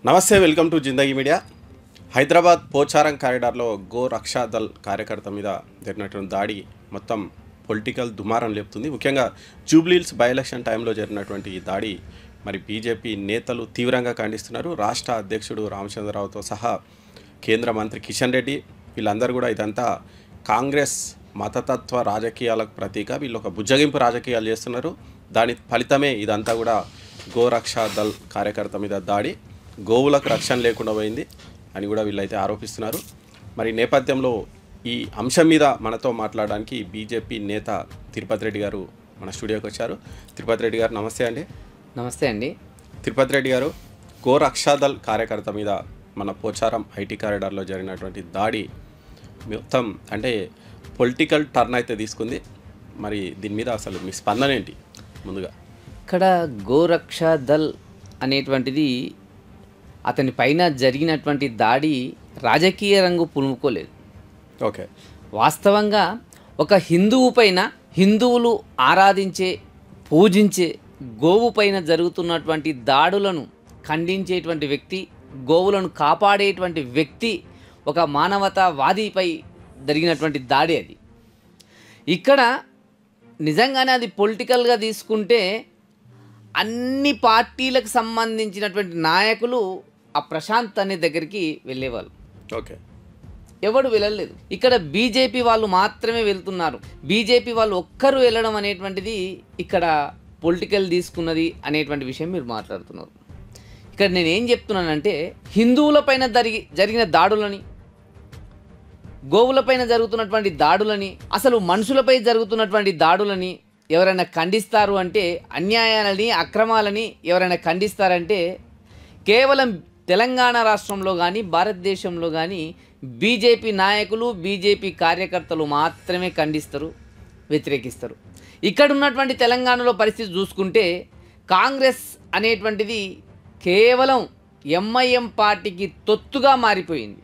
నమస్తే, welcome to Zindagi media. Hyderabad Pocharam కారిడార్లో go రక్షా దళ్ కార్యకర్త మీద జరిగినటువంటి దాడి మొత్తం పొలిటికల్ దుమారం లేపుతుంది. ముఖ్యంగా జూబ్లీహిల్స్ బై ఎలక్షన్ టైంలో జరిగినటువంటి ఈ దాడి మరి బీజేపీ నేతలు తీవ్రంగా ఖండిస్తున్నారు. రాష్ట్ర అధ్యక్షుడు రామచంద్రరావుతో సహా కేంద్ర మంత్రి కిషన్ రెడ్డి వీళ్ళందరూ కూడా ఇదంతా కాంగ్రెస్ మతతత్వ రాజకీయాలకు ప్రతీక, వీళ్ళు ఒక బుజ్జగింపు రాజకీయాలు చేస్తున్నారు, దాని ఫలితమే ఇదంతా కూడా గో రక్షా దళ్ కార్యకర్త మీద దాడి, గోవులకు రక్షణ లేకుండా పోయింది అని కూడా వీళ్ళైతే ఆరోపిస్తున్నారు. మరి నేపథ్యంలో ఈ అంశం మీద మనతో మాట్లాడడానికి బీజేపీ నేత తిరుపతి రెడ్డి గారు మన స్టూడియోకి వచ్చారు. తిరుపతి రెడ్డి గారు నమస్తే అండి. నమస్తే అండి. తిరుపతి రెడ్డి గారు, గో రక్షా దళ్ కార్యకర్త మీద మన పోచారం ఐటీ కారిడార్లో జరిగినటువంటి దాడి మొత్తం అంటే పొలిటికల్ టర్న్ అయితే తీసుకుంది. మరి దీని మీద అసలు మీ స్పందన ఏంటి? ముందుగా ఇక్కడ గోరక్షా దళ్ అనేటువంటిది అతని పైన జరిగినటువంటి దాడి రాజకీయ రంగు పులుముకోలేదు. ఓకే, వాస్తవంగా ఒక హిందువు పైన, హిందువులు ఆరాధించే పూజించే గోవు పైన జరుగుతున్నటువంటి దాడులను ఖండించేటువంటి వ్యక్తి, గోవులను కాపాడేటువంటి వ్యక్తి, ఒక మానవతావాదిపై జరిగినటువంటి దాడి అది. ఇక్కడ నిజంగానే అది పొలిటికల్గా తీసుకుంటే అన్ని పార్టీలకు సంబంధించినటువంటి నాయకులు ఆ ప్రశాంత్ అనే దగ్గరికి వెళ్ళేవాళ్ళు. ఓకే, ఎవడు వెళ్ళలేదు. ఇక్కడ బీజేపీ వాళ్ళు మాత్రమే వెళ్తున్నారు. బీజేపీ వాళ్ళు ఒక్కరు వెళ్ళడం అనేటువంటిది ఇక్కడ పొలిటికల్ తీసుకున్నది అనేటువంటి విషయం మీరు మాట్లాడుతున్నారు. ఇక్కడ నేనేం చెప్తున్నానంటే, హిందువులపైన జరిగిన దాడులని, గోవులపైన జరుగుతున్నటువంటి దాడులని, అసలు మనుషులపై జరుగుతున్నటువంటి దాడులని ఎవరైనా ఖండిస్తారు అంటే, అన్యాయాలని అక్రమాలని ఎవరైనా ఖండిస్తారంటే కేవలం తెలంగాణ రాష్ట్రంలో కానీ భారతదేశంలో కానీ బీజేపీ నాయకులు, బీజేపీ కార్యకర్తలు మాత్రమే ఖండిస్తారు, వ్యతిరేకిస్తారు. ఇక్కడ ఉన్నటువంటి తెలంగాణలో పరిస్థితి చూసుకుంటే కాంగ్రెస్ అనేటువంటిది కేవలం ఎంఐఎం పార్టీకి తొత్తుగా మారిపోయింది.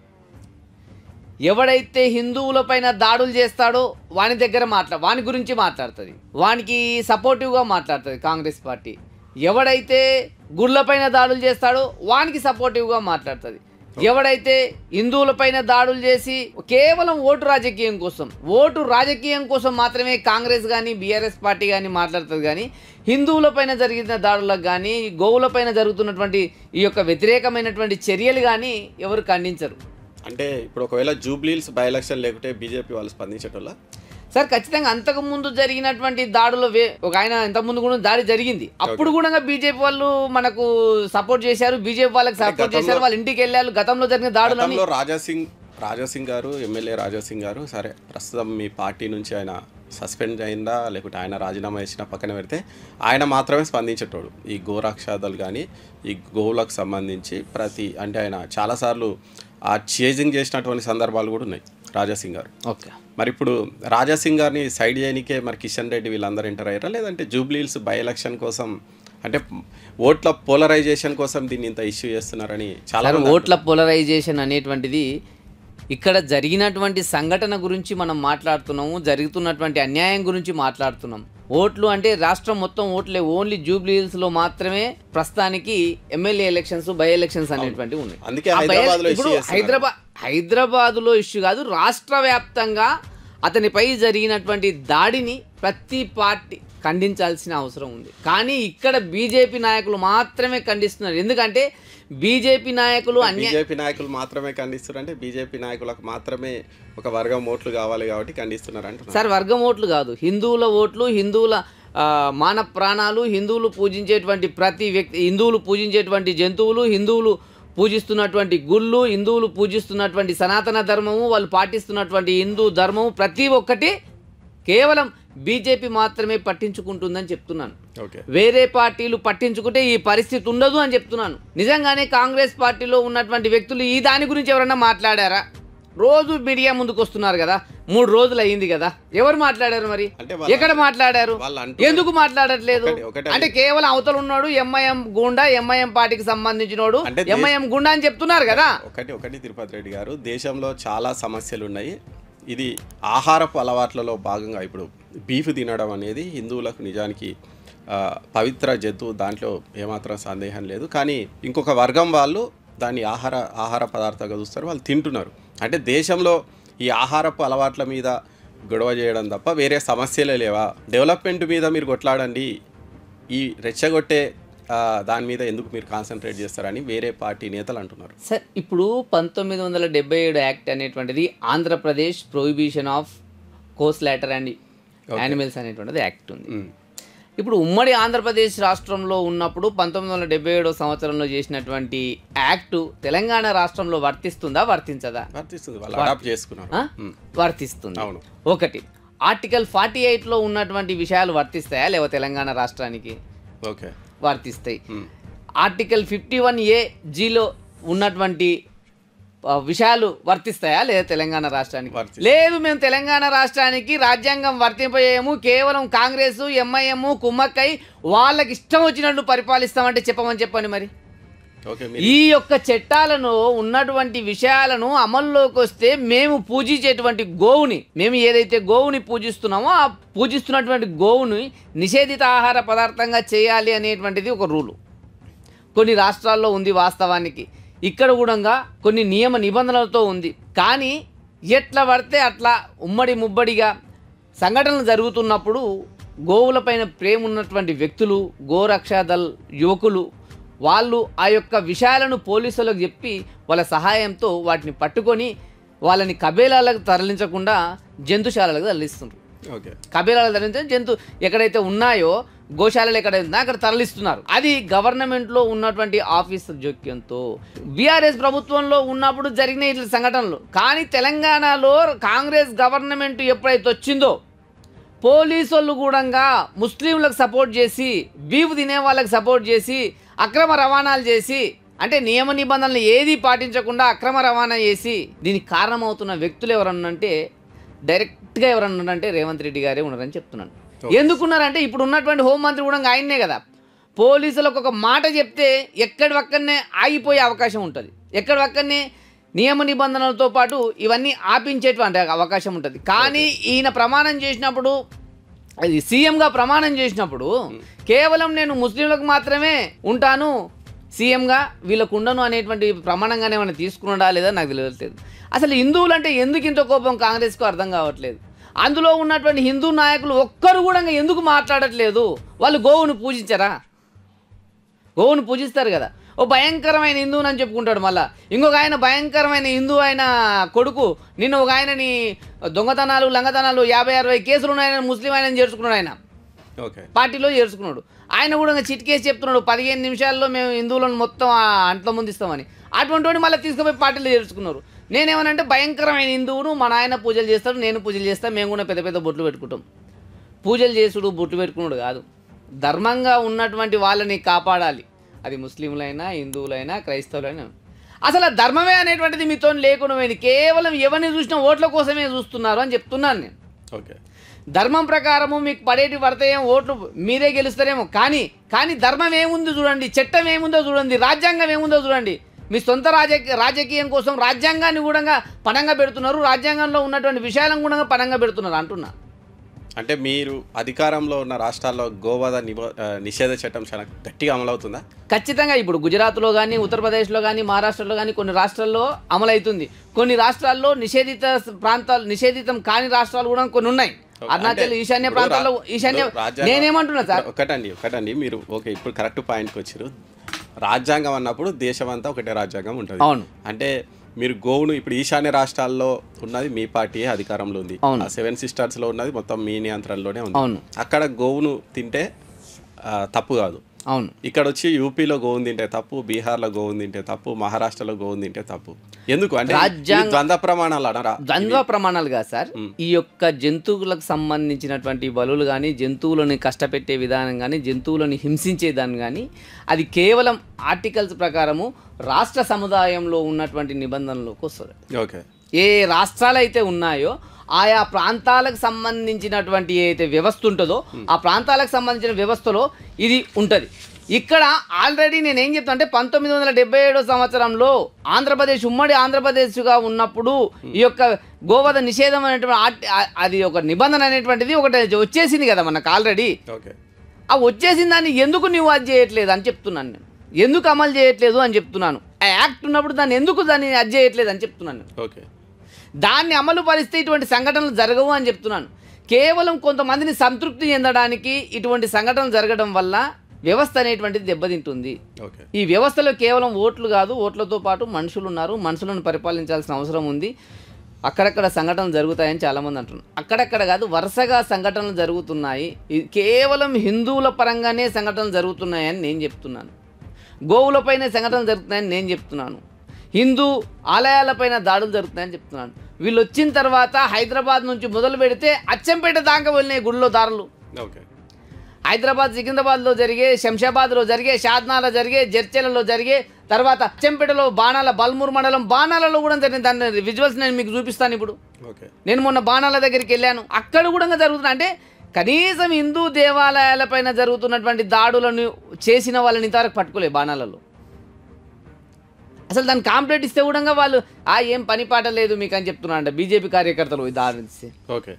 ఎవడైతే హిందువులపైన దాడులు చేస్తాడో వాని గురించి మాట్లాడుతుంది, వానికి సపోర్టివ్గా మాట్లాడుతుంది కాంగ్రెస్ పార్టీ. ఎవడైతే గుళ్ళపైన దాడులు చేస్తాడో వానికి సపోర్టివ్గా మాట్లాడుతుంది. ఎవడైతే హిందువులపైన దాడులు చేసి కేవలం ఓటు రాజకీయం కోసం మాత్రమే కాంగ్రెస్ కానీ బీఆర్ఎస్ పార్టీ కానీ మాట్లాడుతుంది. కానీ హిందువులపైన జరిగిన దాడులకు కానీ, గోవులపైన జరుగుతున్నటువంటి ఈ యొక్క వ్యతిరేకమైనటువంటి చర్యలు కానీ ఎవరు ఖండించరు. అంటే ఇప్పుడు ఒకవేళ జూబ్లీహిల్స్ బై ఎలక్షన్ లేకుంటే బీజేపీ వాళ్ళు స్పందించటోళ్ళ? సార్, ఖచ్చితంగా అంతకుముందు జరిగినటువంటి దాడులు ఒక ఆయన ఇంతకుముందు కూడా దాడి జరిగింది, అప్పుడు కూడా బీజేపీ వాళ్ళు మనకు సపోర్ట్ చేశారు, బీజేపీ వాళ్ళకి సపోర్ట్ చేశారు, వాళ్ళ ఇంటికి వెళ్ళారు. గతంలో జరిగిన దాడులు రాజాసింగ్ గారు, ఎమ్మెల్యే రాజాసింగ్ గారు, సరే ప్రస్తుతం మీ పార్టీ నుంచి ఆయన సస్పెండ్ అయిందా లేకుంటే ఆయన రాజీనామా చేసిన పక్కన పెడితే ఆయన మాత్రమే స్పందించేటోడు ఈ గోరక్షాదలు కానీ ఈ గోవులకు సంబంధించి అంటే ఆయన చాలాసార్లు ఆ చేజింగ్ చేసినటువంటి సందర్భాలు కూడా ఉన్నాయి రాజాసింగ్ గారు. ఓకే, మరి ఇప్పుడు రాజాసింగ్ గారిని సైడ్ చేయనికే మరి కిషన్ రెడ్డి వీళ్ళందరూ ఎంటర్ అయ్యారా, లేదంటే జూబ్లీహిల్స్ బై ఎలక్షన్ కోసం అంటే ఓట్ల పోలరైజేషన్ కోసం దీన్ని ఇంత ఇష్యూ చేస్తున్నారని చాలా ఓట్ల పోలరైజేషన్ అనేటువంటిది ఇక్కడ జరిగినటువంటి సంఘటన గురించి మనం మాట్లాడుతున్నాము, జరుగుతున్నటువంటి అన్యాయం గురించి మాట్లాడుతున్నాం. ఓట్లు అంటే రాష్ట్రం మొత్తం ఓట్లే, ఓన్లీ జూబ్లీహిల్స్లో మాత్రమే ప్రస్తుతానికి ఎమ్మెల్యే ఎలక్షన్స్, బై ఎలక్షన్స్ అనేటువంటివి ఉన్నాయి. ఇప్పుడు హైదరాబాద్లో ఇష్యూ కాదు, రాష్ట్ర వ్యాప్తంగా అతనిపై జరిగినటువంటి దాడిని ప్రతి పార్టీ ఖండించాల్సిన అవసరం ఉంది. కానీ ఇక్కడ బీజేపీ నాయకులు మాత్రమే ఖండిస్తున్నారు. ఎందుకంటే బీజేపీ నాయకులు మాత్రమే ఖండిస్తున్నారు అంటే బీజేపీ నాయకులకు మాత్రమే ఒక వర్గం ఓట్లు కావాలి కాబట్టి ఖండిస్తున్నారు అంటే సార్, వర్గం ఓట్లు కాదు, హిందువుల ఓట్లు, హిందువుల మాన ప్రాణాలు, హిందువులు పూజించేటువంటి ప్రతి వ్యక్తి, హిందువులు పూజించేటువంటి జంతువులు, హిందువులు పూజిస్తున్నటువంటి గుళ్ళు, హిందువులు పూజిస్తున్నటువంటి సనాతన ధర్మము, వాళ్ళు పాటిస్తున్నటువంటి హిందూ ధర్మము ప్రతి ఒక్కటి కేవలం బీజేపీ మాత్రమే పట్టించుకుంటుందని చెప్తున్నాను. వేరే పార్టీలు పట్టించుకుంటే ఈ పరిస్థితి ఉండదు అని చెప్తున్నాను. నిజంగానే కాంగ్రెస్ పార్టీలో ఉన్నటువంటి వ్యక్తులు ఈ దాని గురించి ఎవరన్నా మాట్లాడారా? రోజు మీడియా ముందుకు వస్తున్నారు కదా, 3 రోజులు అయింది కదా, ఎవరు మాట్లాడారు? మరి ఎక్కడ మాట్లాడారు? ఎందుకు మాట్లాడట్లేదు? అంటే కేవలం అవతల ఉన్నాడు ఎంఐఎం గుండా, ఎంఐఎం పార్టీకి సంబంధించినోడు, ఎంఐఎం గుండా అని చెప్తున్నారు కదా. ఒకటి తిరుపతి రెడ్డి గారు, దేశంలో చాలా సమస్యలు ఉన్నాయి. ఇది ఆహారపు అలవాట్లలో భాగంగా ఇప్పుడు బీఫ్ తినడం అనేది హిందువులకు నిజానికి పవిత్ర జంతువు, దాంట్లో ఏమాత్రం సందేహం లేదు. కానీ ఇంకొక వర్గం వాళ్ళు దాన్ని ఆహార పదార్థంగా చూస్తారు, వాళ్ళు తింటున్నారు. అంటే దేశంలో ఈ ఆహారపు అలవాట్ల మీద గొడవ చేయడం తప్ప వేరే సమస్యలే లేవా? డెవలప్మెంట్ మీద మీరు కొట్లాడండి, ఈ రెచ్చగొట్టే దాని మీద ఎందుకు మీరు కాన్సన్ట్రేట్ చేస్తారని వేరే పార్టీ నేతలు అంటున్నారు. సార్ ఇప్పుడు 1977 యాక్ట్ అనేటువంటిది Andhra Pradesh prohibition of కోస్లాటర్ and animals అనేటువంటిది యాక్ట్ ఉంది. ఇప్పుడు ఉమ్మడి ఆంధ్రప్రదేశ్ రాష్ట్రంలో ఉన్నప్పుడు 1977 సంవత్సరంలో చేసినటువంటి యాక్ట్ తెలంగాణ రాష్ట్రంలో వర్తిస్తుందా వర్తించదా? వర్తిస్తుంది, వాళ్ళు అడాప్ట్ చేసుకున్నారు. వర్తిస్తుంది. అవును. ఒకటి ఆర్టికల్ 48లో ఉన్నటువంటి విషయాలు వర్తిస్తాయా లేవా తెలంగాణ రాష్ట్రానికి? ఓకే, వర్తిస్తాయి. ఆర్టికల్ 51AGలో ఉన్నటువంటి విషయాలు వర్తిస్తాయా లేదా తెలంగాణ రాష్ట్రానికి? లేదు, మేము తెలంగాణ రాష్ట్రానికి రాజ్యాంగం వర్తింపజేయము, కేవలం కాంగ్రెస్ ఎంఐఎం కుమ్మక్కై వాళ్ళకి ఇష్టం వచ్చినట్టు పరిపాలిస్తామంటే చెప్పండి మరి. ఈ యొక్క చట్టాలను ఉన్నటువంటి విషయాలను అమల్లోకి వస్తే మేము పూజించేటువంటి గోవుని, మేము ఏదైతే గోవుని పూజిస్తున్నామో ఆ పూజిస్తున్నటువంటి గోవుని నిషేధిత ఆహార పదార్థంగా చేయాలి అనేటువంటిది ఒక రూలు కొన్ని రాష్ట్రాల్లో ఉంది. వాస్తవానికి ఇక్కడ కూడా కొన్ని నియమ నిబంధనలతో ఉంది. కానీ ఎట్లా పడితే అట్లా ఉమ్మడి ముబ్బడిగా సంఘటనలు జరుగుతున్నప్పుడు గోవులపైన ప్రేమ ఉన్నటువంటి వ్యక్తులు, గోరక్షాదళ్ యువకులు వాళ్ళు ఆ యొక్క విషయాలను పోలీసులకు చెప్పి వాళ్ళ సహాయంతో వాటిని పట్టుకొని వాళ్ళని కబేలాలకు తరలించకుండా జంతుశాలలకు తరలిస్తున్నారు. కబేలాలకు తరలించడం జంతు ఎక్కడైతే ఉన్నాయో గోశాలలు ఎక్కడైతే అక్కడ తరలిస్తున్నారు. అది గవర్నమెంట్లో ఉన్నటువంటి ఆఫీసర్ జోక్యంతో బీఆర్ఎస్ ప్రభుత్వంలో ఉన్నప్పుడు జరిగిన ఇట్లా సంఘటనలు. కానీ తెలంగాణలో కాంగ్రెస్ గవర్నమెంట్ ఎప్పుడైతే వచ్చిందో పోలీసు వాళ్ళు కూడా ముస్లింలకు సపోర్ట్ చేసి, బీఫ్ తినే వాళ్ళకి సపోర్ట్ చేసి, అక్రమ రవాణాలు చేసి, అంటే నియమ నిబంధనలు ఏది పాటించకుండా అక్రమ రవాణా చేసి దీనికి కారణమవుతున్న వ్యక్తులు ఎవరన్నంటే డైరెక్ట్గా ఎవరన్నారంటే రేవంత్ రెడ్డి గారే ఉన్నారని చెప్తున్నాను. ఎందుకున్నారంటే ఇప్పుడు ఉన్నటువంటి హోంమంత్రి కూడా ఆయన్నే కదా. పోలీసులకు ఒక మాట చెప్తే ఎక్కడి ఒక్కనే ఆగిపోయే అవకాశం ఉంటుంది, ఎక్కడి ఒక్కనే నియమ నిబంధనలతో పాటు ఇవన్నీ ఆపించేటువంటి అవకాశం ఉంటుంది. కానీ ఈయన ప్రమాణం చేసినప్పుడు, అది సీఎంగా ప్రమాణం చేసినప్పుడు కేవలం నేను ముస్లింలకు మాత్రమే ఉంటాను సీఎంగా, వీళ్ళకు ఉండను అనేటువంటి ప్రమాణంగానే ఏమైనా తీసుకున్నాడా లేదా నాకు తెలియట్లేదు. అసలు హిందువులు అంటే ఎందుకు ఇంత కోపం కాంగ్రెస్కు అర్థం కావట్లేదు. అందులో ఉన్నటువంటి హిందూ నాయకులు ఒక్కరు కూడా ఎందుకు మాట్లాడట్లేదు? వాళ్ళు గోవును పూజించరా? గోవును పూజిస్తారు కదా. ఓ భయంకరమైన హిందువుని అని చెప్పుకుంటాడు, మళ్ళీ ఇంకొక ఆయన భయంకరమైన హిందూ ఆయన కొడుకు నిన్న ఒక ఆయనని దొంగతనాలు లంగతనాలు 50-60 కేసులు ఉన్నాయని ముస్లిం ఆయన చేర్చుకున్నాడు, ఆయన పార్టీలో చేర్చుకున్నాడు. ఆయన కూడా చిట్కేసి చెప్తున్నాడు 15 నిమిషాల్లో మేము హిందువులను మొత్తం అంట్లో ముందిస్తామని. అటువంటి వాడిని మళ్ళీ తీసుకుపోయి పార్టీలో చేర్చుకున్నారు. నేనేమనంటే భయంకరమైన హిందువును, మా నాయన పూజలు చేస్తాడు, నేను పూజలు చేస్తాను, మేము కూడా పెద్ద పెద్ద బొట్లు పెట్టుకుంటాం. పూజలు చేసుడు బొట్లు పెట్టుకున్నాడు కాదు, ధర్మంగా ఉన్నటువంటి వాళ్ళని కాపాడాలి. అది ముస్లింలైనా హిందువులైనా క్రైస్తవులైనా. అసలు ఆ ధర్మమే అనేటువంటిది మీతో లేకుండా కేవలం ఎవరిని చూసినా ఓట్ల కోసమే చూస్తున్నారు అని చెప్తున్నాను నేను. ఓకే, ధర్మం ప్రకారము మీకు పడేటి పడతాయేమో, ఓట్లు మీరే గెలుస్తారేమో, కానీ ధర్మం ఏముందో చూడండి, చట్టం ఏముందో చూడండి, రాజ్యాంగం ఏముందో చూడండి. మీ సొంత రాజకీయం కోసం రాజ్యాంగాన్ని కూడా పణంగా పెడుతున్నారు, రాజ్యాంగంలో ఉన్నటువంటి విషయాలను కూడా పణంగా పెడుతున్నారు అంటున్నా. అంటే మీరు అధికారంలో ఉన్న రాష్ట్రాల్లో గోవధ నిషేధ చట్టం చాలా గట్టిగా అమలవుతుందా? ఖచ్చితంగా. ఇప్పుడు గుజరాత్లో కానీ, ఉత్తరప్రదేశ్లో కానీ, మహారాష్ట్రలో కానీ కొన్ని రాష్ట్రాల్లో అమలవుతుంది. కొన్ని రాష్ట్రాల్లో నిషేధిత ప్రాంతాలు, నిషేధితం కాని రాష్ట్రాలు కూడా కొన్ని ఉన్నాయి. అరుణాచల్ ఈశాన్య ప్రాంతాల్లో నేనేమంటున్నా సార్, ఒకటండి మీరు ఓకే ఇప్పుడు కరెక్ట్ పాయింట్కి వచ్చారు. రాజ్యాంగం అన్నప్పుడు దేశం అంతా ఒకటే రాజ్యాంగం ఉంటుంది. అవును. అంటే మీరు గోవును ఇప్పుడు ఈశాన్య రాష్ట్రాల్లో ఉన్నది మీ పార్టీ అధికారంలో ఉంది, 7 సిస్టర్స్లో ఉన్నది మొత్తం మీ నియంత్రణలోనే ఉంది. అక్కడ గోవును తింటే తప్పు కాదు. అవును. ఇక్కడ వచ్చి యూపీలో గోవును తింటే తప్పు, బీహార్లో గోవును తింటే తప్పు, మహారాష్ట్రలో గోవును తింటే తప్పు. ఎందుకు అంటే ద్వంద్వ ప్రమాణాలు అనరా? ద్వంద్వ ప్రమాణాలుగా సార్, ఈ యొక్క జంతువులకు సంబంధించినటువంటి బలులు కానీ, జంతువులను కష్టపెట్టే విధానం కానీ, జంతువులను హింసించే దాన్ని కానీ, అది కేవలం ఆర్టికల్స్ ప్రకారము రాష్ట్ర సముదాయంలో ఉన్నటువంటి నిబంధనలకు వస్తుంది. ఓకే, ఏ రాష్ట్రాలు అయితే ఉన్నాయో ఆయా ప్రాంతాలకు సంబంధించినటువంటి ఏదైతే వ్యవస్థ ఉంటుందో ఆ ప్రాంతాలకు సంబంధించిన వ్యవస్థలో ఇది ఉంటుంది. ఇక్కడ ఆల్రెడీ నేను ఏం చెప్తాను అంటే 1977 సంవత్సరంలో ఆంధ్రప్రదేశ్ ఉమ్మడి ఆంధ్రప్రదేశ్గా ఉన్నప్పుడు ఈ యొక్క గోవధ నిషేధం అనేటువంటి అది ఒక నిబంధన అనేటువంటిది ఒకటి వచ్చేసింది కదా మనకు ఆల్రెడీ. ఆ వచ్చేసిన దాన్ని ఎందుకు నువ్వు అది చేయట్లేదు అని చెప్తున్నాను నేను. ఎందుకు అమలు చేయట్లేదు అని చెప్తున్నాను. ఆ యాక్ట్ ఉన్నప్పుడు దాన్ని అది చేయట్లేదు అని చెప్తున్నాను. ఓకే. దాన్ని అమలు పరిస్తే ఇటువంటి సంఘటనలు జరగవు అని చెప్తున్నాను. కేవలం కొంతమందిని సంతృప్తి చెందడానికి ఇటువంటి సంఘటనలు జరగడం వల్ల వ్యవస్థ అనేటువంటిది దెబ్బతింటుంది. ఓకే. ఈ వ్యవస్థలో కేవలం ఓట్లు కాదు, ఓట్లతో పాటు మనుషులు ఉన్నారు, మనుషులను పరిపాలించాల్సిన అవసరం ఉంది. అక్కడక్కడ సంఘటనలు జరుగుతాయని చాలామంది అంటున్నారు. అక్కడక్కడ కాదు, వరుసగా సంఘటనలు జరుగుతున్నాయి. ఇది కేవలం హిందువుల పరంగానే సంఘటనలు జరుగుతున్నాయని నేను చెప్తున్నాను. గోవులపైన సంఘటనలు జరుగుతున్నాయని నేను చెప్తున్నాను. హిందూ ఆలయాలపైన దాడులు జరుగుతున్నాయని చెప్తున్నాను. వీళ్ళు వచ్చిన తర్వాత హైదరాబాద్ నుంచి మొదలు పెడితే అచ్చంపేట దాకా వెళ్ళినాయి గుళ్ళో దారులు. ఓకే. హైదరాబాద్, సికింద్రాబాద్లో జరిగే, శంషాబాద్లో జరిగే, షాద్నాలో జరిగే, జడ్చెలలో జరిగే, తర్వాత అచ్చంపేటలో బాణాల, బల్మూర్ మండలం బాణాలలో కూడా జరిగింది. దాని విజువల్స్ నేను మీకు చూపిస్తాను ఇప్పుడు. ఓకే. నేను మొన్న బాణాల దగ్గరికి వెళ్ళాను, అక్కడ కూడా జరుగుతుంది. అంటే కనీసం హిందూ దేవాలయాలపైన జరుగుతున్నటువంటి దాడులను చేసిన వాళ్ళని ఇంతవరకు పట్టుకోలేదు బాణాలలో. అసలు దాన్ని కాంప్లైంట్ ఇస్తే కూడా వాళ్ళు ఏం పని పాట లేదు మీకు అని చెప్తున్నారంట బీజేపీ కార్యకర్తలు దాడి ఇస్తే. ఓకే.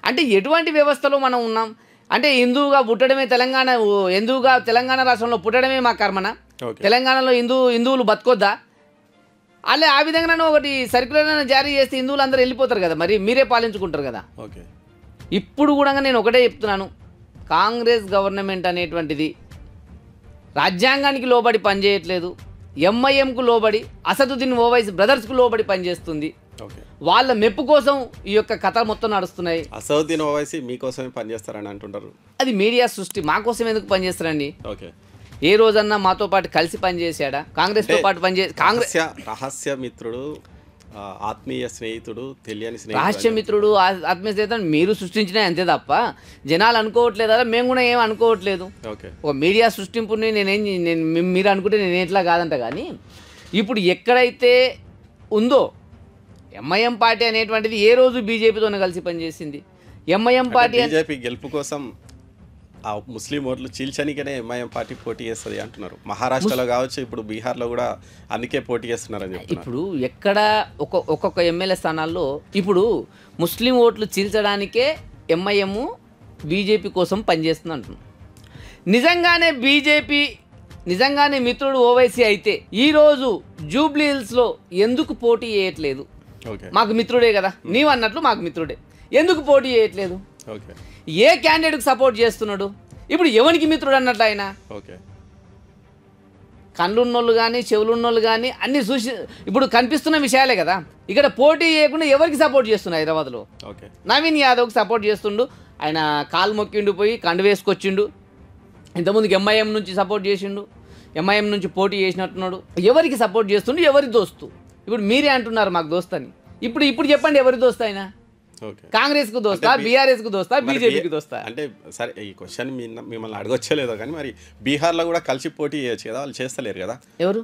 అంటే ఎటువంటి వ్యవస్థలో మనం ఉన్నాం? అంటే హిందువుగా పుట్టడమే తెలంగాణ రాష్ట్రంలో పుట్టడమే మా కర్మన? తెలంగాణలో హిందువులు బతకొద్దా? అలా ఆ విధంగా ఒకటి సర్క్యులర్ జారీ చేస్తే హిందువులు అందరూ వెళ్ళిపోతారు కదా, మరి మీరే పాలించుకుంటారు కదా. ఓకే. ఇప్పుడు కూడా నేను ఒకటే చెప్తున్నాను, కాంగ్రెస్ గవర్నమెంట్ అనేటువంటిది రాజ్యాంగానికి లోబడి పనిచేయట్లేదు, ఎంఐఎంకు లోబడి, అసదుద్దీన్ ఓవైసీ బ్రదర్స్కు లోబడి పనిచేస్తుంది. వాళ్ళ మెప్పు కోసం ఈ యొక్క కథ మొత్తం నడుస్తున్నాయి. అసదుద్దీన్ ఓవైసీ మీకోసమే పనిచేస్తారని అంటుంటారు. అది మీడియా సృష్టి. మా కోసం ఎందుకు పనిచేస్తారండి? ఓకే. ఏ రోజన్నా మాతో పాటు కలిసి పనిచేశాడా? కాంగ్రెస్తో పాటు కాంగ్రెస్ రహస్య మిత్రుడు, ఆత్మీయ స్నేహితుడు, తెలియని స్నేహితుడు, రహస్య మిత్రుడు, ఆత్మీయ స్నేహితుడు మీరు సృష్టించినా అంతే తప్ప జనాలు అనుకోవట్లేదు కదా, మేము కూడా ఏం అనుకోవట్లేదు. ఒక మీడియా సృష్టింపుని మీరు అనుకుంటే నేను ఎట్లా కాదంట. కానీ ఇప్పుడు ఎక్కడైతే ఉందో ఎంఐఎం పార్టీ అనేటువంటిది ఏ రోజు బీజేపీతోనే కలిసి పనిచేసింది. ఎంఐఎం పార్టీ బీజేపీ గెలుపు కోసం ఆ ముస్లిం ఓట్లు చీల్చనికనే ఎంఐఎం పార్టీ పోటీ చేస్తుంది అంటున్నారు. మహారాష్ట్రలో కావచ్చు, ఇప్పుడు బీహార్లో కూడా అందుకే పోటీ చేస్తున్నారని చెప్తున్నారు. ఇప్పుడు ఎక్కడ ఒక్కొక్క ఎమ్మెల్యే స్థానాల్లో ఇప్పుడు ముస్లిం ఓట్లు చీల్చడానికే ఎంఐఎం బీజేపీ కోసం పనిచేస్తుంది అంటున్నారు. నిజంగానే మిత్రుడు ఓవైసీ అయితే ఈరోజు జూబ్లీ హిల్స్లో ఎందుకు పోటీ చేయట్లేదు? మాకు మిత్రుడే కదా, నీవు అన్నట్లు మాకు మిత్రుడే, ఎందుకు పోటీ చేయట్లేదు? ఏ క్యాండిడేట్కి సపోర్ట్ చేస్తున్నాడు? ఇప్పుడు ఎవరికి మిత్రుడు అన్నట్లు ఆయన? కళ్ళున్నోళ్ళు కానీ చెవులున్నోళ్ళు కానీ అన్ని చూసి ఇప్పుడు కనిపిస్తున్న విషయాలే కదా. ఇక్కడ పోటీ చేయకుండా ఎవరికి సపోర్ట్ చేస్తున్నా? హైదరాబాద్లో నవీన్ యాదవ్కి సపోర్ట్ చేస్తుండు. ఆయన కాలు మొక్కిండు, పోయి కండు వేసుకొచ్చిండు. ఇంతకుముందుకు ఎంఐఎం నుంచి సపోర్ట్ చేసిండు, ఎంఐఎం నుంచి పోటీ చేసినట్టున్నాడు. ఎవరికి సపోర్ట్ చేస్తుండు? ఎవరి దోస్తు? ఇప్పుడు మీరే అంటున్నారు మాకు దోస్తని. ఇప్పుడు చెప్పండి, ఎవరి దోస్తు ఆయన? కాంగ్రెస్ కు దోస్తా, బీఆర్ఎస్ కు దోస్తా, బీజేపీకి దోస్తా? అంటే సరే, ఈ క్వశ్చన్ మిమ్మల్ని అడగొచ్చలేదో కానీ మరి బీహార్లో కూడా కలిసి పోటీ చేయొచ్చు కదా, వాళ్ళు చేస్తలేరు కదా. ఎవరు?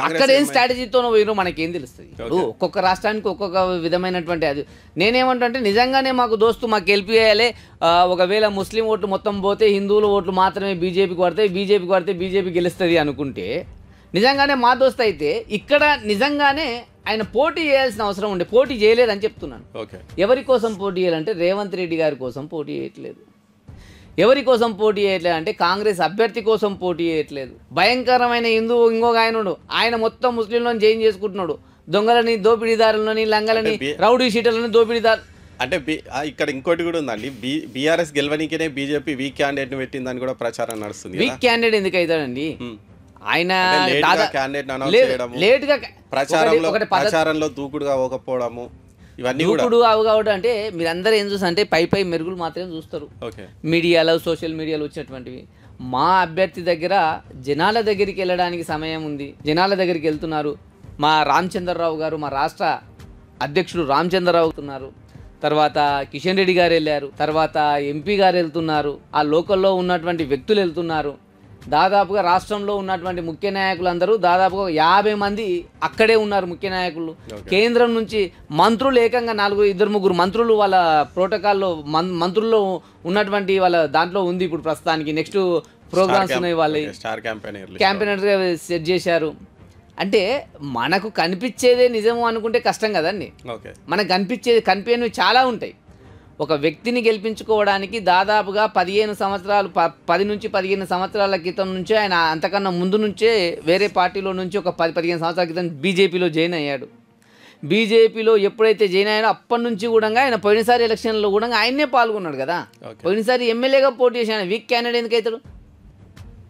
అక్కడ ఏం స్ట్రాటజీతో పోయినో మనకేం తెలుస్తుంది? ఒక్కొక్క రాష్ట్రానికి ఒక్కొక్క విధమైనటువంటి అది. నేనేమంటే నిజంగానే మాకు దోస్తు, మాకు గెలిపియాలి. ఒకవేళ ముస్లిం ఓట్లు మొత్తం పోతే హిందువుల ఓట్లు మాత్రమే బీజేపీకి పడితే బీజేపీ గెలుస్తుంది అనుకుంటే, నిజంగానే మా దోస్తు అయితే ఇక్కడ నిజంగానే ఆయన పోటీ చేయాల్సిన అవసరం ఉండే, పోటీ చేయలేదని చెప్తున్నాను. ఎవరి కోసం పోటీ చేయాలంటే రేవంత్ రెడ్డి గారి కోసం పోటీ చేయట్లేదు. ఎవరి కోసం పోటీ చేయట్లేదు అంటే కాంగ్రెస్ అభ్యర్థి కోసం పోటీ చేయట్లేదు. భయంకరమైన ఇంకొక ఆయన మొత్తం ముస్లింలను జైన్ చేసుకుంటున్నాడు. దొంగలని, దోపిడీదారులని, లంగలని, రౌడీ షీటర్లని, దోపిడీదారు. అంటే ఇక్కడ ఇంకోటి కూడా ఉందండి, బీఆర్ఎస్ గెలవనికనే బీజేపీ వీక్ క్యాండిడేట్ ని పెట్టిందని కూడా ప్రచారం నడుస్తుంది. వీక్ క్యాండిడేట్ ఎందుకు అవుతాడండి? ఆయన ప్రచారంలో దూకుడుగా పోకపోవడము, ఇవన్నీ దూకుడు అవగావడం. అంటే మీరందరూ ఏం చూస్తారు అంటే పై మెరుగులు మాత్రమే చూస్తారు మీడియాలో, సోషల్ మీడియాలో వచ్చినటువంటివి. మా అభ్యర్థి దగ్గర జనాల దగ్గరికి వెళ్ళడానికి సమయం ఉంది, జనాల దగ్గరికి వెళ్తున్నారు. మా రామచంద్రరావు గారు, మా రాష్ట్ర అధ్యక్షుడు రామచంద్రరావు వెళ్తున్నారు, తర్వాత కిషన్ రెడ్డి గారు వెళ్ళారు, తర్వాత ఎంపీ గారు వెళ్తున్నారు, ఆ లోకల్లో ఉన్నటువంటి వ్యక్తులు వెళ్తున్నారు. దాదాపుగా రాష్ట్రంలో ఉన్నటువంటి ముఖ్య నాయకులందరూ దాదాపుగా 50 మంది అక్కడే ఉన్నారు. ముఖ్య నాయకులు కేంద్రం నుంచి మంత్రులు ఏకంగా 2-3 మంత్రులు వాళ్ళ ప్రోటోకాల్లో మంత్రుల్లో ఉన్నటువంటి వాళ్ళ దాంట్లో ఉంది. ఇప్పుడు ప్రస్తుతానికి నెక్స్ట్ ప్రోగ్రామ్స్ ఉన్నాయి, వాళ్ళ క్యాంపెయినర్గా సెట్ చేశారు. అంటే మనకు కనిపించేదే నిజము అనుకుంటే కష్టం కదండి. మనకు కనిపించేది కనిపించేవి చాలా ఉంటాయి. ఒక వ్యక్తిని గెలిపించుకోవడానికి దాదాపుగా 15 సంవత్సరాలు 10 నుంచి 15 సంవత్సరాల క్రితం నుంచే ఆయన, అంతకన్నా ముందు నుంచే వేరే పార్టీలో నుంచి ఒక 10-15 సంవత్సరాల క్రితం బీజేపీలో జాయిన్ అయ్యాడు. బీజేపీలో ఎప్పుడైతే జాయిన్ అయ్యాడో అప్పటి నుంచి కూడా ఆయన పోయినసారి ఎలక్షన్లో కూడా ఆయన్నే పాల్గొన్నాడు కదా. పోయినసారి ఎమ్మెల్యేగా పోటీ చేశాడు. వీక్ క్యాండిడేట్ ఎందుకు అవుతాడు?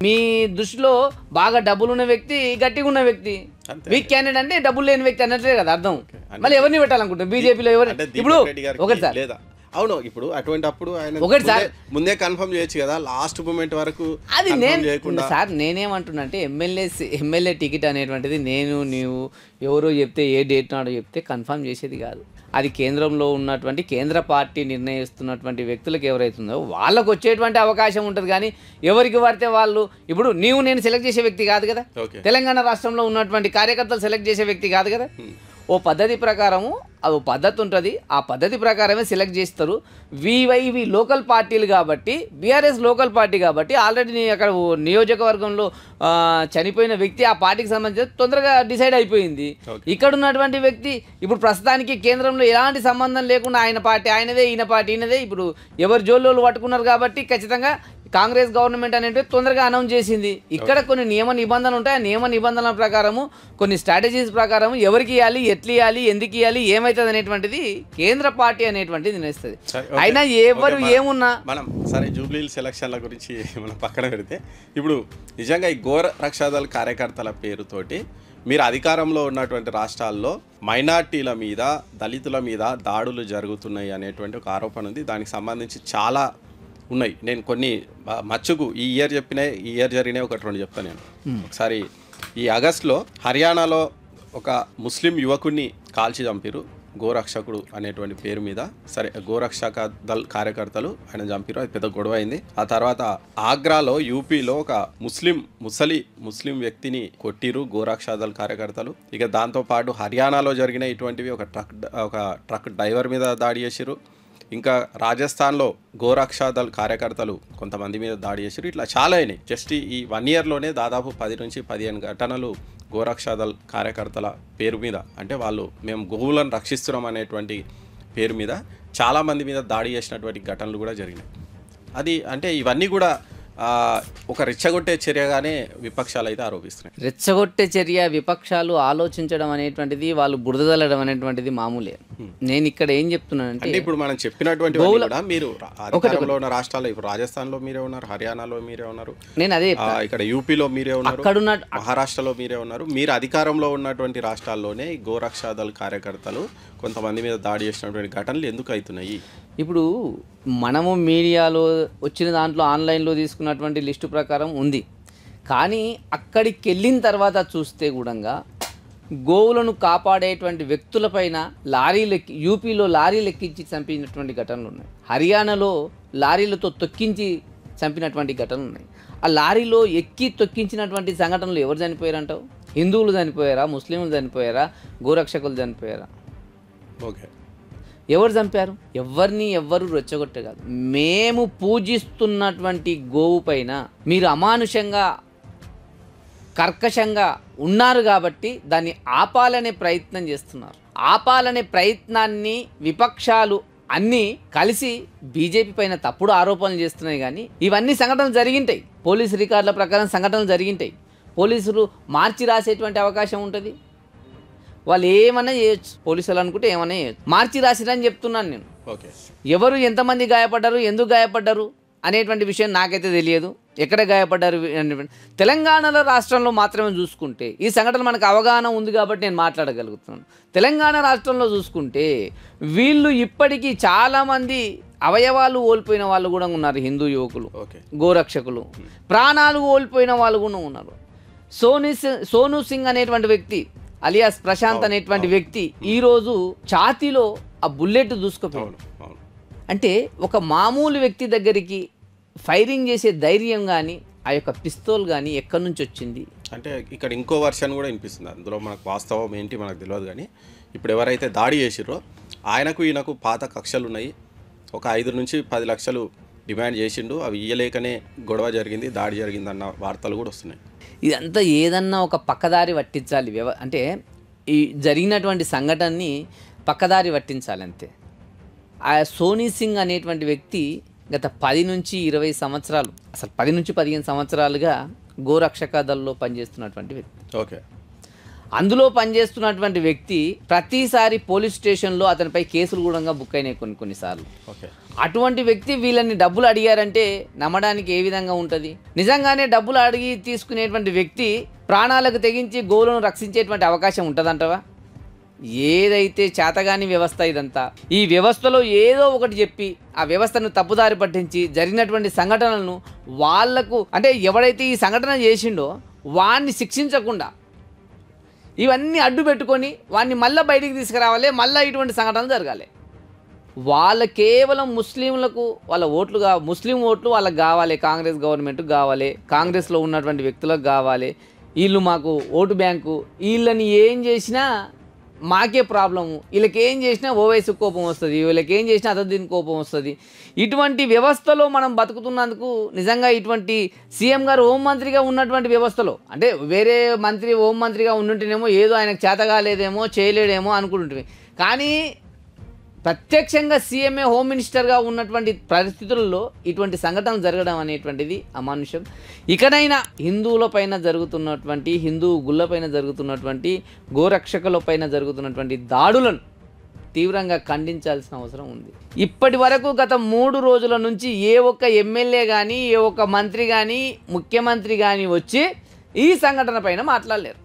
మీ దృష్టిలో బాగా డబ్బులున్న వ్యక్తి, గట్టిగా ఉన్న వ్యక్తి. వీక్ క్యాండిడేట్ అంటే డబ్బులు లేని వ్యక్తి అన్నట్లే కదా అర్థం. మళ్ళీ ఎవరిని పెట్టాలనుకుంటారు బీజేపీలో? ఎవరు ఇప్పుడు ఒకటి సార్, అవును, ఇప్పుడు అటువంటి అప్పుడు ఆయన ముందే కన్ఫర్మ్ చేయొచ్చు కదా, లాస్ట్ మూమెంట్ వరకు. అది నేను సార్ నేనేమంటున్నా అంటే ఎమ్మెల్యే టికెట్ అనేటువంటిది నేను నీవు ఎవరో చెప్తే ఏ డేట్ నాడో చెప్తే కన్ఫర్మ్ చేసేది కాదు. అది కేంద్రంలో ఉన్నటువంటి కేంద్ర పార్టీ నిర్ణయిస్తున్నటువంటి వ్యక్తులకు ఎవరైతుందో వాళ్ళకు వచ్చేటువంటి అవకాశం ఉంటుంది. కానీ ఎవరికి పడితే వాళ్ళు, ఇప్పుడు నీవు నేను సెలెక్ట్ చేసే వ్యక్తి కాదు కదా, తెలంగాణ రాష్ట్రంలో ఉన్నటువంటి కార్యకర్తలు సెలెక్ట్ చేసే వ్యక్తి కాదు కదా. ఓ పద్ధతి ప్రకారము అది పద్ధతి ఉంటుంది, ఆ పద్ధతి ప్రకారమే సెలెక్ట్ చేస్తారు. ఇవి లోకల్ పార్టీలు కాబట్టి, బీఆర్ఎస్ లోకల్ పార్టీ కాబట్టి ఆల్రెడీ అక్కడ నియోజకవర్గంలో చనిపోయిన వ్యక్తి ఆ పార్టీకి సంబంధించి తొందరగా డిసైడ్ అయిపోయింది. ఇక్కడ ఉన్నటువంటి వ్యక్తి ఇప్పుడు ప్రస్తుతానికి కేంద్రంలో ఎలాంటి సంబంధం లేకుండా ఆయన పార్టీ ఆయనదే, ఈయన పార్టీ ఈయనదే. ఇప్పుడు ఎవరు జోళ్ళు పట్టుకున్నారు కాబట్టి ఖచ్చితంగా కాంగ్రెస్ గవర్నమెంట్ అనేది తొందరగా అనౌన్స్ చేసింది. ఇక్కడ కొన్ని నియమ నిబంధనలు ఉంటాయి. ఆ నియమ నిబంధనల ప్రకారము, కొన్ని స్ట్రాటజీస్ ప్రకారం ఎవరికి ఇవ్వాలి, ఎట్లు ఇవ్వాలి, ఎందుకు ఇవ్వాలి, ఏమవుతుంది అనేటువంటిది కేంద్ర పార్టీ అనేటువంటిది నిర్ణయిస్తుంది. అయినా ఎవరు ఏమున్నా మనం సరే జూబ్లీ సెలక్షన్ల గురించి మనం పక్కన పెడితే, ఇప్పుడు నిజంగా ఈ గో రక్షాదళ కార్యకర్తల పేరుతోటి మీరు అధికారంలో ఉన్నటువంటి రాష్ట్రాల్లో మైనార్టీల మీద, దళితుల మీద దాడులు జరుగుతున్నాయి అనేటువంటి ఒక ఆరోపణ ఉంది. దానికి సంబంధించి చాలా ఉన్నాయి. నేను కొన్ని మచ్చుకు ఈ ఇయర్ జరిగినాయి, ఒకటి రెండు చెప్తాను నేను. ఒకసారి ఈ ఆగస్టులో హర్యానాలో ఒక ముస్లిం యువకుడిని కాల్చి చంపిరు, గోరక్షకుడు అనేటువంటి పేరు మీద. సరే, గోరక్షక దళ్ కార్యకర్తలు ఆయన చంపిరు, అది పెద్ద గొడవ అయింది. ఆ తర్వాత ఆగ్రాలో, యూపీలో ఒక ముస్లిం వ్యక్తిని కొట్టిరు గోరక్షక దళ్ కార్యకర్తలు. ఇక దాంతోపాటు హర్యానాలో జరిగిన ఇటువంటివి ఒక ట్రక్ డ్రైవర్ మీద దాడి చేసిరు. ఇంకా రాజస్థాన్లో గోరక్షా దళ్ కార్యకర్తలు కొంతమంది మీద దాడి చేశారు. ఇట్లా చాలా అయినాయి. జస్ట్ ఈ 1 ఇయర్లోనే దాదాపు 10 నుంచి 15 ఘటనలు గోరక్షా దళ్ కార్యకర్తల పేరు మీద, అంటే వాళ్ళు మేము గోవులను రక్షిస్తున్నాం అనేటువంటి పేరు మీద చాలామంది మీద దాడి చేసినటువంటి ఘటనలు కూడా జరిగినాయి. అది అంటే ఇవన్నీ కూడా ఒక రెచ్చగొట్టే చర్యగానే విపక్షాలు అయితే ఆరోపిస్తున్నాయి. రెచ్చగొట్టే చర్య, విపక్షాలు ఆలోచించడం అనేటువంటిది, వాళ్ళు బురదలడం అనేటువంటిది మామూలే. నేను ఇక్కడ ఏం చెప్తున్నానంటే, ఇప్పుడు మనం చెప్పినటువంటి కూడా మీరు అధికారంలో ఉన్న రాష్ట్రాల్లో, ఇప్పుడు రాజస్థాన్లో మీరే ఉన్నారు, హర్యానాలో మీరే ఉన్నారు, నేను అదే ఇక్కడ యూపీలో మీరే ఉన్నారు, మహారాష్ట్రలో మీరే ఉన్నారు. మీరు అధికారంలో ఉన్నటువంటి రాష్ట్రాల్లోనే గోరక్షా దళ్ కార్యకర్తలు కొంతమంది మీద దాడి చేసినటువంటి ఘటనలు ఎందుకు అవుతున్నాయి? ఇప్పుడు మనము మీడియాలో వచ్చిన దాంట్లో ఆన్లైన్లో తీసుకున్నటువంటి లిస్టు ప్రకారం ఉంది. కానీ అక్కడికి వెళ్ళిన తర్వాత చూస్తే కూడా గోవులను కాపాడేటువంటి వ్యక్తులపైన యూపీలో లారీలు ఎక్కించి చంపినటువంటి ఘటనలు ఉన్నాయి. హర్యానాలో లారీలతో తొక్కించి చంపినటువంటి ఘటనలు ఉన్నాయి. ఆ లారీలో ఎక్కి తొక్కించినటువంటి సంఘటనలు ఎవరు చనిపోయారంటావు? హిందువులు చనిపోయారా, ముస్లింలు చనిపోయారా, గోరక్షకులు చనిపోయారా? ఓకే, ఎవరు చంపారు? ఎవ్వరు రెచ్చగొట్టగాదు. మేము పూజిస్తున్నటువంటి గోవు పైన మీరు అమానుషంగా, కర్కశంగా ఉన్నారు కాబట్టి దాన్ని ఆపాలనే ప్రయత్నం చేస్తున్నారు. ఆపాలనే ప్రయత్నాన్ని విపక్షాలు అన్నీ కలిసి బీజేపీ పైన తప్పుడు ఆరోపణలు చేస్తున్నాయి. కానీ ఇవన్నీ సంఘటనలు జరిగింటాయి, పోలీసు రికార్డుల ప్రకారం సంఘటనలు జరిగింటాయి. పోలీసులు మార్చి రాసేటువంటి అవకాశం ఉంటుంది. వాళ్ళు ఏమన్నా చేయొచ్చు, పోలీసులు అనుకుంటే ఏమన్నా చేయొచ్చు. మార్చి రాసిరని చెప్తున్నాను నేను. ఓకే, ఎవరు ఎంతమంది గాయపడ్డారు, ఎందుకు గాయపడ్డారు అనేటువంటి విషయం నాకైతే తెలియదు. ఎక్కడ గాయపడ్డారు తెలంగాణలో రాష్ట్రంలో మాత్రమే చూసుకుంటే ఈ సంఘటన మనకు అవగాహన ఉంది కాబట్టి నేను మాట్లాడగలుగుతున్నాను. తెలంగాణ రాష్ట్రంలో చూసుకుంటే వీళ్ళు ఇప్పటికీ చాలామంది అవయవాలు కోల్పోయిన వాళ్ళు కూడా ఉన్నారు. హిందూ యువకులు, గోరక్షకులు, ప్రాణాలు కోల్పోయిన వాళ్ళు కూడా ఉన్నారు. సోను సింగ్ అనేటువంటి వ్యక్తి, అలియాస్ ప్రశాంత్ అనేటువంటి వ్యక్తి ఈరోజు ఛాతీలో ఆ బుల్లెట్ దూసుకుపోయాడు. అంటే ఒక మామూలు వ్యక్తి దగ్గరికి ఫైరింగ్ చేసే ధైర్యం కానీ, ఆ యొక్క పిస్తోల్ కానీ ఎక్కడి నుంచి వచ్చింది అంటే ఇక్కడ ఇంకో వర్షన్ కూడా వినిపిస్తుంది. అందులో మనకు వాస్తవం ఏంటి మనకు తెలియదు. కానీ ఇప్పుడు ఎవరైతే దాడి చేసిరో ఆయనకు ఈయనకు పాత కక్షలు ఉన్నాయి. ఒక 5 నుంచి 10 లక్షలు డిమాండ్ చేసిండు, అవి ఇయ్యలేకనే గొడవ జరిగింది, దాడి జరిగిందన్న వార్తలు కూడా వస్తున్నాయి. ఇదంతా ఏదన్నా ఒక పక్కదారి పట్టించాలి. అంటే ఈ జరిగినటువంటి సంఘటనని పక్కదారి పట్టించాలి అంతే. ఆ సోనీ సింగ్ అనేటువంటి వ్యక్తి గత 10 నుంచి 20 సంవత్సరాలు, అసలు 10 నుంచి 15 సంవత్సరాలుగా గోరక్షక దళంలో పనిచేస్తున్నటువంటి వ్యక్తి. ఓకే. అందులో పనిచేస్తున్నటువంటి వ్యక్తి ప్రతిసారి పోలీస్ స్టేషన్లో అతనిపై కేసులు కూడా బుక్ అయినాయి కొన్నిసార్లు. ఓకే. అటువంటి వ్యక్తి వీళ్ళని డబ్బులు అడిగారంటే నమ్మడానికి ఏ విధంగా ఉంటుంది? నిజంగానే డబ్బులు అడిగి తీసుకునేటువంటి వ్యక్తి ప్రాణాలకు తెగించి గోవులను రక్షించేటువంటి అవకాశం ఉంటుందంటవా? ఏదైతే చేతగాని వ్యవస్థ ఇదంతా, ఈ వ్యవస్థలో ఏదో ఒకటి చెప్పి ఆ వ్యవస్థను తప్పుదారి పట్టించి జరిగినటువంటి సంఘటనలను వాళ్లకు, అంటే ఎవడైతే ఈ సంఘటన చేసిండో వాడిని శిక్షించకుండా ఇవన్నీ అడ్డు పెట్టుకొని వాడిని మళ్ళీ బయటికి తీసుకురావాలి, మళ్ళీ ఇటువంటి సంఘటనలు జరగాలి. వాళ్ళ కేవలం ముస్లింలకు వాళ్ళ ఓట్లుగా, ముస్లిం ఓట్లు వాళ్ళకి కావాలి, కాంగ్రెస్ గవర్నమెంట్కి కావాలి, కాంగ్రెస్లో ఉన్నటువంటి వ్యక్తులకు కావాలి, వీళ్ళు మాకు ఓటు బ్యాంకు, వీళ్ళని ఏం చేసినా మాకే ప్రాబ్లము, వీళ్ళకి ఏం చేసినా ఓవైసీ కోపం వస్తుంది, వీళ్ళకి ఏం చేసినా అతద్దీన్ కోపం వస్తుంది. ఇటువంటి వ్యవస్థలో మనం బతుకుతున్నందుకు నిజంగా ఇటువంటి సీఎం గారు హోంమంత్రిగా ఉన్నటువంటి వ్యవస్థలో, అంటే వేరే మంత్రి హోంమంత్రిగా ఉండుంటేనేమో ఏదో ఆయనకు చేత కాలేదేమో చేయలేడేమో అనుకుంటుంటే, కానీ ప్రత్యక్షంగా సీఎంఏ హోమ్ మినిస్టర్గా ఉన్నటువంటి పరిస్థితుల్లో ఇటువంటి సంఘటనలు జరగడం అనేటువంటిది అమానుషం. ఇకనైనా హిందువుల పైన జరుగుతున్నటువంటి, హిందూ గుళ్ళపైన జరుగుతున్నటువంటి, గోరక్షకుల పైన జరుగుతున్నటువంటి దాడులను తీవ్రంగా ఖండించాల్సిన అవసరం ఉంది. ఇప్పటి వరకు గత 3 రోజుల నుంచి ఏ ఒక్క ఎమ్మెల్యే కానీ, ఏ ఒక్క మంత్రి కానీ, ముఖ్యమంత్రి కానీ వచ్చి ఈ సంఘటన పైన మాట్లాడలేరు.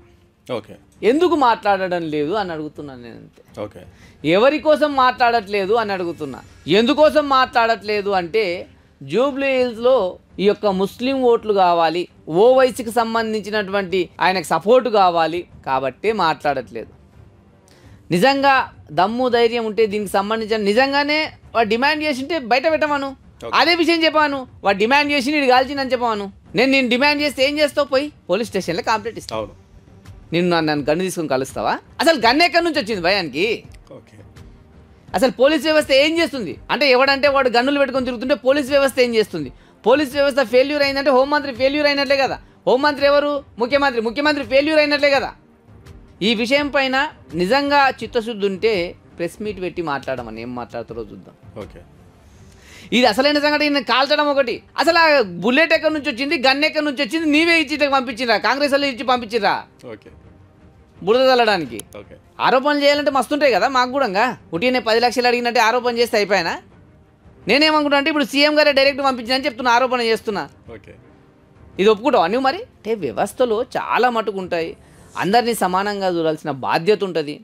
ఓకే. ఎందుకు మాట్లాడడం లేదు అని అడుగుతున్నాను నేను అంతే. ఓకే. ఎవరి కోసం మాట్లాడట్లేదు అని అడుగుతున్నా. ఎందుకోసం మాట్లాడట్లేదు అంటే జూబ్లీ హిల్స్లో ఈ యొక్క ముస్లిం ఓట్లు కావాలి, ఓవైసీకి సంబంధించినటువంటి ఆయనకు సపోర్టు కావాలి కాబట్టే మాట్లాడట్లేదు. నిజంగా దమ్ము ధైర్యం ఉంటే దీనికి సంబంధించిన నిజంగానే వాడు డిమాండ్ చేసి ఉంటే బయట పెట్టమను, అదే విషయం చెప్పాను. వాడు డిమాండ్ చేసి నీడు కాల్చిందని చెప్పాను. నేను డిమాండ్ చేస్తే ఏం చేస్తావు? పోయి పోలీస్ స్టేషన్లో కంప్లైంట్ ఇస్తావు. నన్ను గన్ను తీసుకొని కలుస్తావా? అసలు గన్ను ఎక్కడి నుంచి వచ్చింది భయానికి? అసలు పోలీస్ వ్యవస్థ ఏం చేస్తుంది అంటే, ఎవడంటే వాడు గన్నులు పెట్టుకొని తిరుగుతుంటే పోలీస్ వ్యవస్థ ఏం చేస్తుంది? పోలీస్ వ్యవస్థ ఫెయిల్యూర్ అయిందంటే హోంమంత్రి ఫెయిల్యూర్ అయినట్లే కదా. హోంమంత్రి ఎవరు? ముఖ్యమంత్రి ఫెయిల్యూర్ అయినట్లే కదా. ఈ విషయం పైన నిజంగా చిత్తశుద్ధి ఉంటే ప్రెస్ మీట్ పెట్టి మాట్లాడమని, ఏం మాట్లాడుతారో చూద్దాం. ఓకే. ఇది అసలైన సంగతి కాల్చడం ఒకటి. అసలు ఆ బుల్లెట్ ఎక్కడి నుంచి వచ్చింది, గన్ ఎక్కడి నుంచి వచ్చింది? నీవే ఇచ్చి పంపించిరా, కాంగ్రెస్ వాళ్ళు ఇచ్చి పంపించిరా బురద చల్లడానికి. ఆరోపణలు చేయాలంటే మస్తుంటాయి కదా మాకు కూడా. ఉట్టినే 10 లక్షలు అడిగినట్టే ఆరోపణ చేస్తే అయిపోయినా? నేనేమనుకుంటా అంటే ఇప్పుడు సీఎం గారే డైరెక్ట్ పంపించిందని చెప్తున్నా, ఆరోపణ చేస్తున్నా. ఇది ఒప్పుకుంటావా నువ్వు? మరి అంటే వ్యవస్థలో చాలా మటుకు ఉంటాయి. అందరినీ సమానంగా చూడాల్సిన బాధ్యత ఉంటుంది,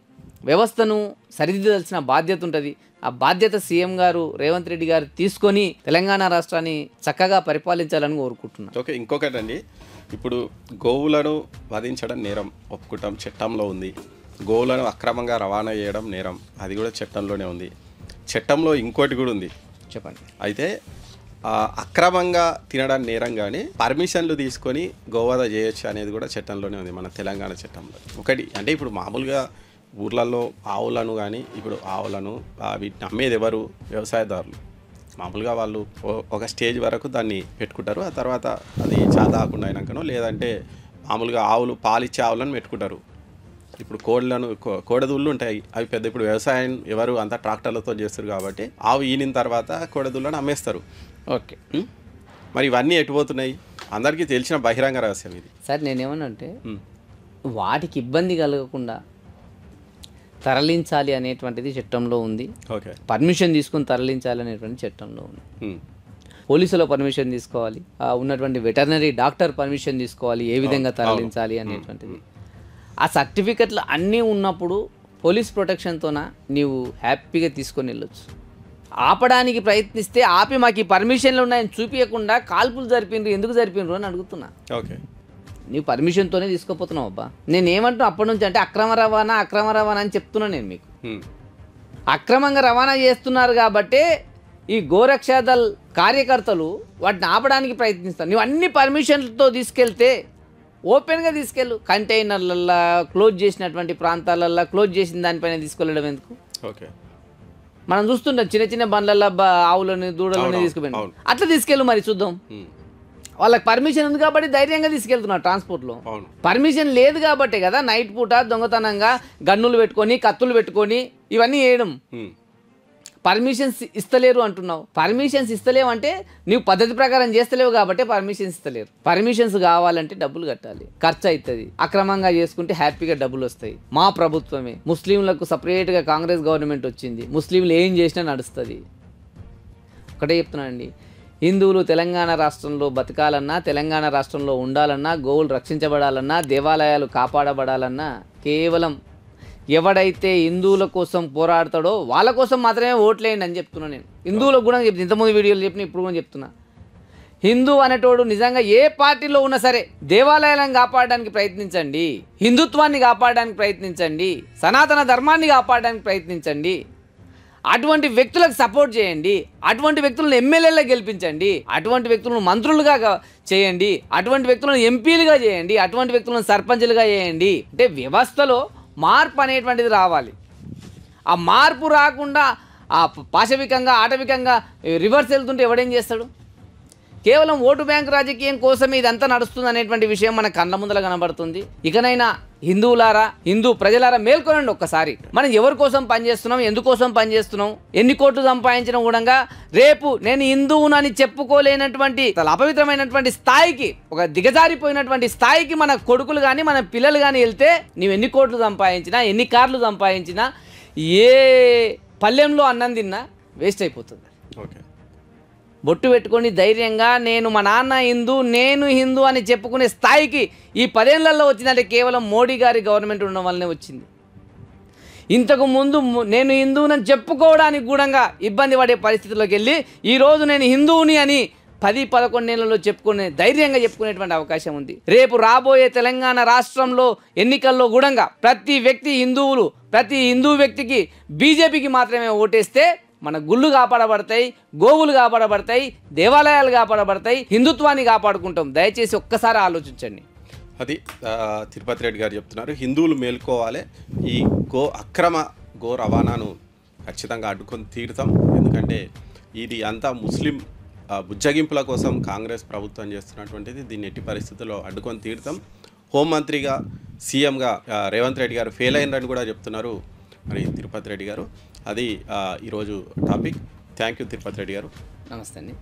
వ్యవస్థను సరిదిద్దాల్సిన బాధ్యత ఉంటుంది. ఆ బాధ్యత సీఎం గారు రేవంత్ రెడ్డి గారు తీసుకొని తెలంగాణ రాష్ట్రాన్ని చక్కగా పరిపాలించాలని కోరుకుంటున్నాను. ఓకే. ఇంకొకటి అండి, ఇప్పుడు గోవులను వధించడం నేరం ఒప్పుకుంటాం, చట్టంలో ఉంది. గోవులను అక్రమంగా రవాణా చేయడం నేరం, అది కూడా చట్టంలోనే ఉంది. చట్టంలో ఇంకోటి కూడా ఉంది, చెప్పండి. అయితే అక్రమంగా తినడం నేరం, కానీ పర్మిషన్లు తీసుకొని గోవధ చేయొచ్చు అనేది కూడా చట్టంలోనే ఉంది, మన తెలంగాణ చట్టంలో. ఒకటి అంటే ఇప్పుడు మామూలుగా ఊర్లలో ఆవులను కానీ, ఇప్పుడు ఆవులను వీటిని అమ్మేది ఎవరు? వ్యవసాయదారులు. మామూలుగా వాళ్ళు ఒక స్టేజ్ వరకు దాన్ని పెట్టుకుంటారు, ఆ తర్వాత అది చాదాకుండా అయినాకనో, లేదంటే మామూలుగా ఆవులు పాలిచ్చే ఆవులను పెట్టుకుంటారు. ఇప్పుడు కోడెదూళ్ళు ఉంటాయి, అవి పెద్ద ఇప్పుడు వ్యవసాయం ఎవరు అంతా ట్రాక్టర్లతో చేస్తారు కాబట్టి ఆవు ఈనిన తర్వాత కోడెదూళ్ళను అమ్మేస్తారు. ఓకే. మరి ఇవన్నీ ఎటుపోతున్నాయి? అందరికీ తెలిసిన బహిరంగ రహస్యం ఇది. సార్ నేనేమనంటే వాటికి ఇబ్బంది కలగకుండా తరలించాలి అనేటువంటిది చట్టంలో ఉంది. ఓకే. పర్మిషన్ తీసుకొని తరలించాలి అనేటువంటి చట్టంలో ఉంది. పోలీసుల పర్మిషన్ తీసుకోవాలి, ఉన్నటువంటి వెటర్నరీ డాక్టర్ పర్మిషన్ తీసుకోవాలి, ఏ విధంగా తరలించాలి అనేటువంటిది. ఆ సర్టిఫికెట్లు అన్నీ ఉన్నప్పుడు పోలీస్ ప్రొటెక్షన్తోన నీవు హ్యాపీగా తీసుకొని వెళ్ళొచ్చు. ఆపడానికి ప్రయత్నిస్తే ఆపి మాకు ఈ పర్మిషన్లు ఉన్నాయని చూపించకుండా కాల్పులు జరిపిండ్రు, ఎందుకు జరిపిండ్రు అని అడుగుతున్నా. ఓకే. నీవు పర్మిషన్తోనే తీసుకోపోతున్నావు అబ్బా. నేను ఏమంటున్నా అప్పటి నుంచి అంటే అక్రమ రవాణా అని చెప్తున్నా నేను మీకు. అక్రమంగా రవాణా చేస్తున్నారు కాబట్టే ఈ గోరక్షాదళ్ కార్యకర్తలు వాటిని ఆపడానికి ప్రయత్నిస్తారు. నువ్వు అన్ని పర్మిషన్లతో తీసుకెళ్తే ఓపెన్గా తీసుకెళ్ళు, కంటైనర్లల్లో క్లోజ్ చేసినటువంటి ప్రాంతాలల్లో క్లోజ్ చేసిన దానిపైన తీసుకెళ్ళడం ఎందుకు? ఓకే. మనం చూస్తుంటాం చిన్న చిన్న బండ్లల్లో ఆవులని దూడలని తీసుకుపోయినా, అట్లా తీసుకెళ్ళు మరి చూద్దాం. వాళ్ళకి పర్మిషన్ ఉంది కాబట్టి ధైర్యంగా తీసుకెళ్తున్నారు ట్రాన్స్పోర్ట్లో. పర్మిషన్ లేదు కాబట్టే కదా నైట్ పూట దొంగతనంగా గన్నులు పెట్టుకొని కత్తులు పెట్టుకొని ఇవన్నీ చేయడం. పర్మిషన్స్ ఇస్తలేరు అంటున్నావు. పర్మిషన్స్ ఇస్తలేవు అంటే నువ్వు పద్ధతి ప్రకారం చేస్తలేవు కాబట్టి పర్మిషన్స్ ఇస్తలేరు. పర్మిషన్స్ కావాలంటే డబ్బులు కట్టాలి, ఖర్చు అవుతుంది. అక్రమంగా చేసుకుంటే హ్యాపీగా డబ్బులు వస్తాయి. మా ప్రభుత్వమే, ముస్లింలకు సపరేట్గా కాంగ్రెస్ గవర్నమెంట్ వచ్చింది, ముస్లింలు ఏం చేసినా నడుస్తుంది. ఒకటే చెప్తున్నానండి, హిందువులు తెలంగాణ రాష్ట్రంలో బతకాలన్నా, తెలంగాణ రాష్ట్రంలో ఉండాలన్నా, గోవులు రక్షించబడాలన్నా, దేవాలయాలు కాపాడబడాలన్నా కేవలం ఎవడైతే హిందువుల కోసం పోరాడతాడో వాళ్ళ కోసం మాత్రమే ఓట్లేయండి అని చెప్తున్నాను నేను. హిందువులకు కూడా చెప్తున్నా, ఇంతకుముందు వీడియోలు చెప్పిన ఇప్పుడు కూడా చెప్తున్నా. హిందూ అనేటోడు నిజంగా ఏ పార్టీలో ఉన్నా సరే దేవాలయాలను కాపాడడానికి ప్రయత్నించండి, హిందుత్వాన్ని కాపాడడానికి ప్రయత్నించండి, సనాతన ధర్మాన్ని కాపాడడానికి ప్రయత్నించండి. అటువంటి వ్యక్తులకు సపోర్ట్ చేయండి, అటువంటి వ్యక్తులను ఎమ్మెల్యేలుగా గెలిపించండి, అటువంటి వ్యక్తులను మంత్రులుగా చేయండి, అటువంటి వ్యక్తులను ఎంపీలుగా చేయండి, అటువంటి వ్యక్తులను సర్పంచులుగా చేయండి. అంటే వ్యవస్థలో మార్పు అనేటువంటిది రావాలి. ఆ మార్పు రాకుండా ఆ పాశవికంగా ఆటవికంగా రివర్స్ వెళ్తుంటే ఎవడేం చేస్తాడు? కేవలం ఓటు బ్యాంక్ రాజకీయం కోసమే ఇదంతా నడుస్తుంది అనేటువంటి విషయం మన కళ్ళ ముందర కనబడుతుంది. ఇకనైనా హిందువులారా, హిందూ ప్రజలారా మేల్కొనండి ఒక్కసారి. మనం ఎవరి కోసం పనిచేస్తున్నాం, ఎందుకోసం పనిచేస్తున్నాం, ఎన్ని కోట్లు సంపాదించిన కూడా రేపు నేను హిందువునని చెప్పుకోలేనటువంటి అపవిత్రమైనటువంటి స్థాయికి, ఒక దిగజారిపోయినటువంటి స్థాయికి మన కొడుకులు కానీ మన పిల్లలు కానీ వెళ్తే నువ్వు ఎన్ని కోట్లు సంపాదించినా, ఎన్ని కార్లు సంపాదించినా, ఏ పల్లెంలో అన్నం తిన్నా వేస్ట్ అయిపోతుంది. ఓకే, బొట్టు పెట్టుకొని ధైర్యంగా నేను మా నాన్న హిందూ, నేను హిందూ అని చెప్పుకునే స్థాయికి ఈ 10 ఏళ్లలో వచ్చిందంటే కేవలం మోడీ గారి గవర్నమెంట్ ఉండడం వల్లనే వచ్చింది. ఇంతకు ముందు నేను హిందువునని చెప్పుకోవడానికి కూడా ఇబ్బంది పడే పరిస్థితుల్లోకి వెళ్ళి ఈరోజు నేను హిందువుని అని 10-11 ఏళ్లలో ధైర్యంగా చెప్పుకునేటువంటి అవకాశం ఉంది. రేపు రాబోయే తెలంగాణ రాష్ట్రంలో ఎన్నికల్లో కూడా ప్రతి హిందూ వ్యక్తికి బీజేపీకి మాత్రమే ఓటేస్తే మన గుళ్ళు కాపాడబడతాయి, గోవులు కాపాడబడతాయి, దేవాలయాలు కాపాడబడతాయి, హిందుత్వాన్ని కాపాడుకుంటాం. దయచేసి ఒక్కసారి ఆలోచించండి. అది తిరుపతి రెడ్డి గారు చెప్తున్నారు. హిందువులు మేల్కోవాలి, ఈ అక్రమ గో రవాణాను ఖచ్చితంగా అడ్డుకొని తీరుతాం. ఎందుకంటే ఇది అంతా ముస్లిం బుజ్జగింపుల కోసం కాంగ్రెస్ ప్రభుత్వం చేస్తున్నటువంటిది. దీన్ని ఎట్టి పరిస్థితుల్లో అడ్డుకొని తీరుతాం. హోంమంత్రిగా, సీఎంగా రేవంత్ రెడ్డి గారు ఫెయిల్ అయినని కూడా చెప్తున్నారు మరి తిరుపతి రెడ్డి గారు. అది ఈరోజు topic. Thank you Tirupati Reddy గారు. నమస్తే అండి.